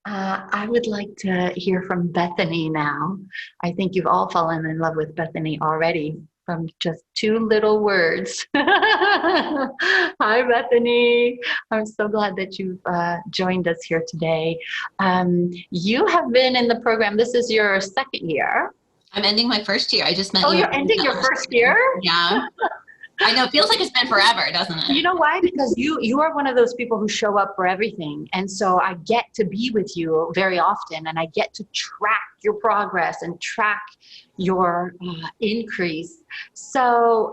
I would like to hear from Bethany now. I think you've all fallen in love with Bethany already from just two little words. Hi, Bethany. I'm so glad that you've joined us here today. You have been in the program. This is your second year. I'm ending my first year. I just met Oh, you. you're ending your first year? Yeah. I know. It feels like it's been forever, doesn't You it? know why? Because you are one of those people who show up for everything. And so I get to be with you very often and I get to track your progress and track your increase. So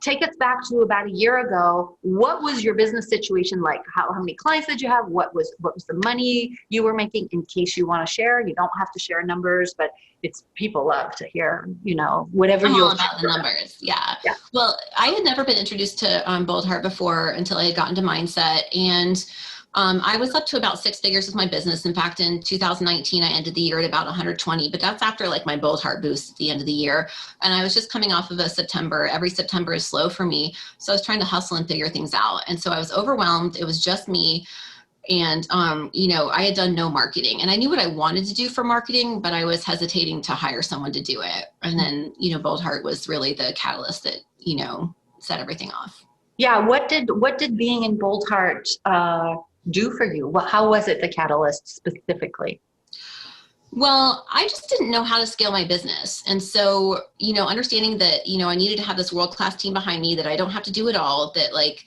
take us back to about a year ago. What was your business situation like? How many clients did you have? What was the money you were making? In case you want to share, you don't have to share numbers, but it's people love to hear, whatever I'm all you'll about the share. numbers. Yeah. Yeah. Well, I had never been introduced to Boldheart before until I had gotten to mindset. And I was up to about six figures with my business. In fact, in 2019, I ended the year at about 120, but that's after like my Boldheart boost at the end of the year. And I was just coming off of a September. Every September is slow for me. So I was trying to hustle and figure things out. And so I was overwhelmed. It was just me. And, I had done no marketing and I knew what I wanted to do for marketing, but I was hesitating to hire someone to do it. And then, Boldheart was really the catalyst that, set everything off. Yeah. What did being in Boldheart do for you? How was it the catalyst specifically? Well, I just didn't know how to scale my business. And so, understanding that, I needed to have this world-class team behind me, that I don't have to do it all, that like,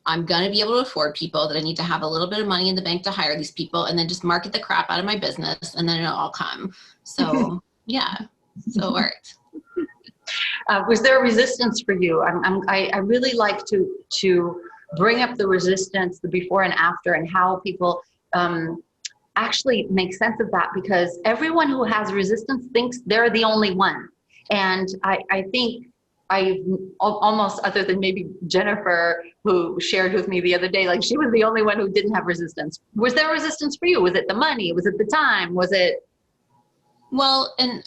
I'm going to be able to afford people, that I need to have a little bit of money in the bank to hire these people and then just market the crap out of my business and then it'll all come. So yeah, so it worked. Was there a resistance for you? I really like to bring up the resistance, the before and after, and how people actually make sense of that, because everyone who has resistance thinks they're the only one. And I think I almost, other than maybe Jennifer, who shared with me the other day, like she was the only one who didn't have resistance. Was there resistance for you? Was it the money? Was it the time? Was it? Well, and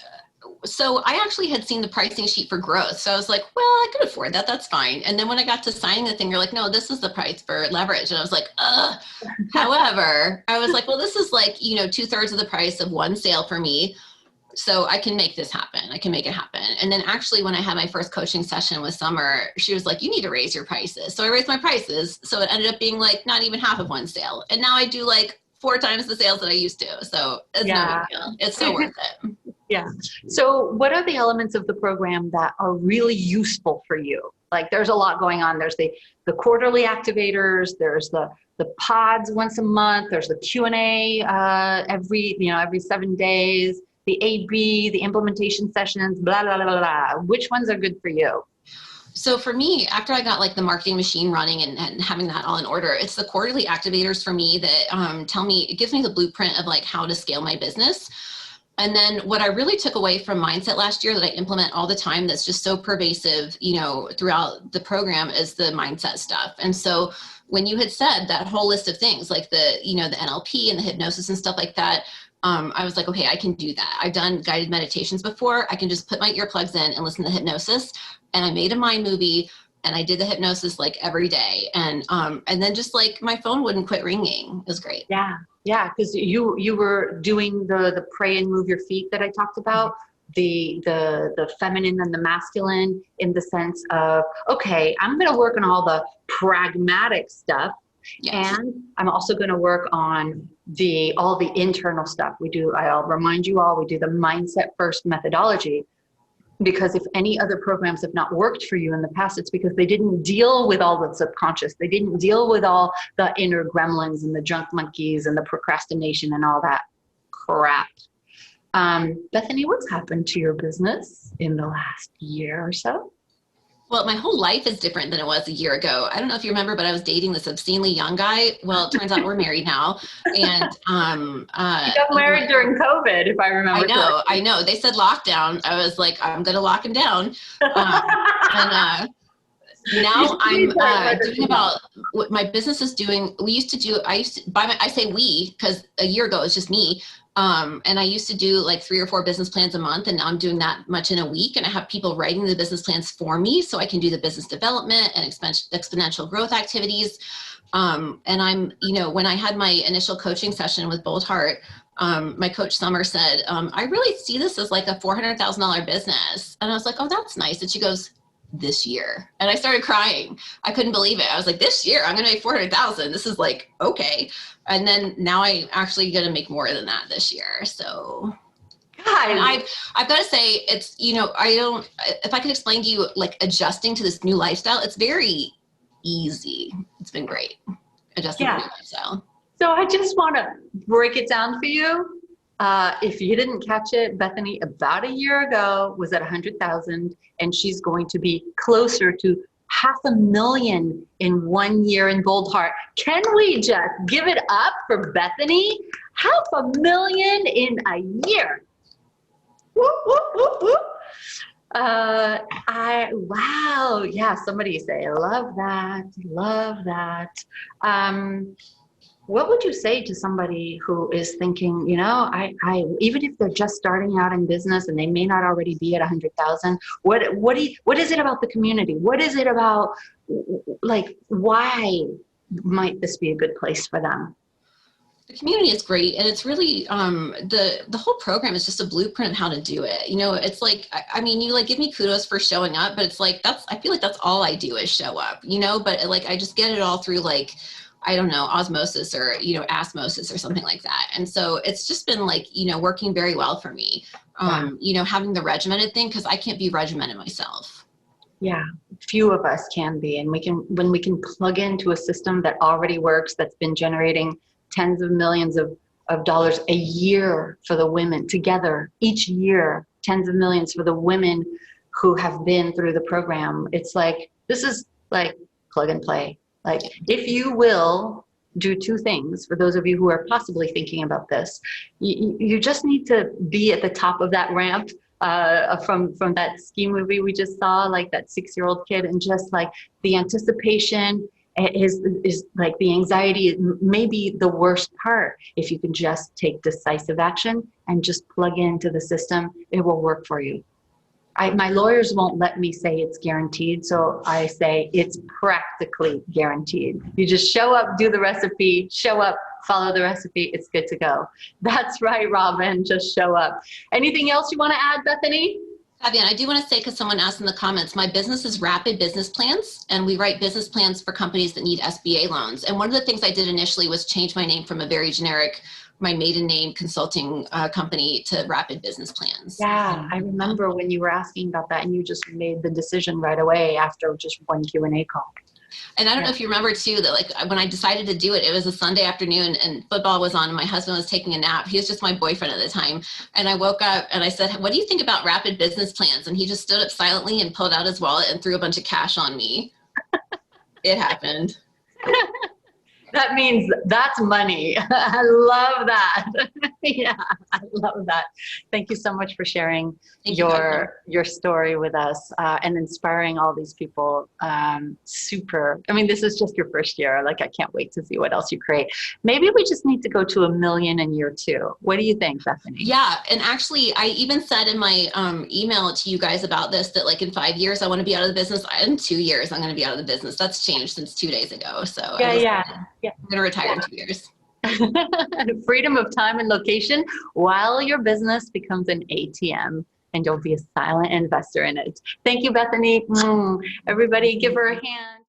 so I actually had seen the pricing sheet for growth. So I was like, well, I could afford that. That's fine. And then when I got to signing the thing, you're like, no, this is the price for leverage. And I was like, however, I was like, well, this is like, 2/3 of the price of one sale for me. So I can make this happen. I can make it happen. And then actually when I had my first coaching session with Summer, she was like, you need to raise your prices. So I raised my prices. So it ended up being like not even half of one sale. And now I do like 4 times the sales that I used to. So it's no big deal. It's so worth it. Yeah. So what are the elements of the program that are really useful for you? Like there's a lot going on. There's the quarterly activators, there's the pods once a month, there's the Q&A every 7 days, the AB, the implementation sessions, blah, blah, blah, blah, blah. Which ones are good for you? So for me, after I got like the marketing machine running and having that all in order, it's the quarterly activators for me that it gives me the blueprint of like how to scale my business. And then what I really took away from mindset last year that I implement all the time, that's just so pervasive, throughout the program, is the mindset stuff. And so when you had said that whole list of things like the NLP and the hypnosis and stuff like that, I was like, okay, I can do that. I've done guided meditations before. I can just put my earplugs in and listen to hypnosis. And I made a mind movie and I did the hypnosis like every day. And then just like my phone wouldn't quit ringing. It was great. Yeah. Yeah. Because you were doing the pray and move your feet that I talked about, the feminine and the masculine, in the sense of, okay, I'm going to work on all the pragmatic stuff. Yes. And I'm also going to work on all the internal stuff. I'll remind you all, we do the mindset first methodology, because if any other programs have not worked for you in the past, it's because they didn't deal with all the subconscious. They didn't deal with all the inner gremlins and the junk monkeys and the procrastination and all that crap. Bethany, what's happened to your business in the last year or so? Well, my whole life is different than it was a year ago. I don't know if you remember, but I was dating this obscenely young guy. Well, it turns out we're married now. And you got married during COVID, if I remember. I know. They said lockdown. I was like, I'm going to lock him down. And now I'm doing about what my business is doing. I say we, because a year ago it was just me. And I used to do like 3 or 4 business plans a month, and now I'm doing that much in a week. And I have people writing the business plans for me so I can do the business development and exponential growth activities. And I'm, when I had my initial coaching session with Boldheart, my coach Summer said, I really see this as like a $400,000 business. And I was like, oh, that's nice. And she goes, this year. And I started crying. I couldn't believe it. I was like, this year I'm going to make 400,000. This is like, okay. And then now I'm actually going to make more than that this year. So God, and I've got to say it's, if I could explain to you, like adjusting to this new lifestyle, it's very easy. It's been great adjusting to the new lifestyle. So I just want to break it down for you. If you didn't catch it, Bethany, about a year ago was at 100,000, and she's going to be closer to 500,000 in 1 year in Boldheart. Can we just give it up for Bethany? 500,000 in a year. Whoop, whoop, whoop, whoop. Wow. Yeah. Somebody say, love that. Love that. What would you say to somebody who is thinking, even if they're just starting out in business and they may not already be at 100,000, what is it about the community? What is it about, like, why might this be a good place for them? The community is great, and it's really the whole program is just a blueprint of how to do it. It's like, I mean, you like give me kudos for showing up, but it's like I feel like that's all I do is show up, but like I just get it all through like, I don't know, osmosis or osmosis or something like that. And so it's just been like working very well for me. Having the regimented thing, because I can't be regimented myself. Yeah, few of us can be, and when we can plug into a system that already works, that's been generating tens of millions of dollars a year for the women together each year, tens of millions for the women who have been through the program. It's like, this is like plug and play. Like, if you will do two things, for those of you who are possibly thinking about this, you just need to be at the top of that ramp from that ski movie we just saw, like that 6-year-old kid, and just like the anticipation is like the anxiety may be the worst part. If you can just take decisive action and just plug into the system, it will work for you. My lawyers won't let me say it's guaranteed, so I say it's practically guaranteed. You just show up, do the recipe, show up, follow the recipe, it's good to go. That's right, Robin, just show up. Anything else you want to add, Bethany? Fabian, I do want to say, because someone asked in the comments, my business is Rapid Business Plans, and we write business plans for companies that need SBA loans. And one of the things I did initially was change my name from a very generic, my maiden name consulting company, to Rapid Business Plans. Yeah, I remember when you were asking about that, and you just made the decision right away after just one Q&A call. And I don't know if you remember too, that like when I decided to do it, it was a Sunday afternoon and football was on and my husband was taking a nap. He was just my boyfriend at the time. And I woke up and I said, what do you think about Rapid Business Plans? And he just stood up silently and pulled out his wallet and threw a bunch of cash on me. It happened. That means that's money. I love that. Yeah, I love that. Thank you so much for sharing your story with us and inspiring all these people. Super. I mean, this is just your first year. Like, I can't wait to see what else you create. Maybe we just need to go to 1 million in year 2. What do you think, Bethany? Yeah. And actually, I even said in my email to you guys about this, that like in 5 years, I want to be out of the business. In 2 years, I'm going to be out of the business. That's changed since 2 days ago. So Yeah. I'm going to retire in 2 years. Freedom of time and location while your business becomes an ATM, and you'll be a silent investor in it. Thank you, Bethany. Everybody give her a hand.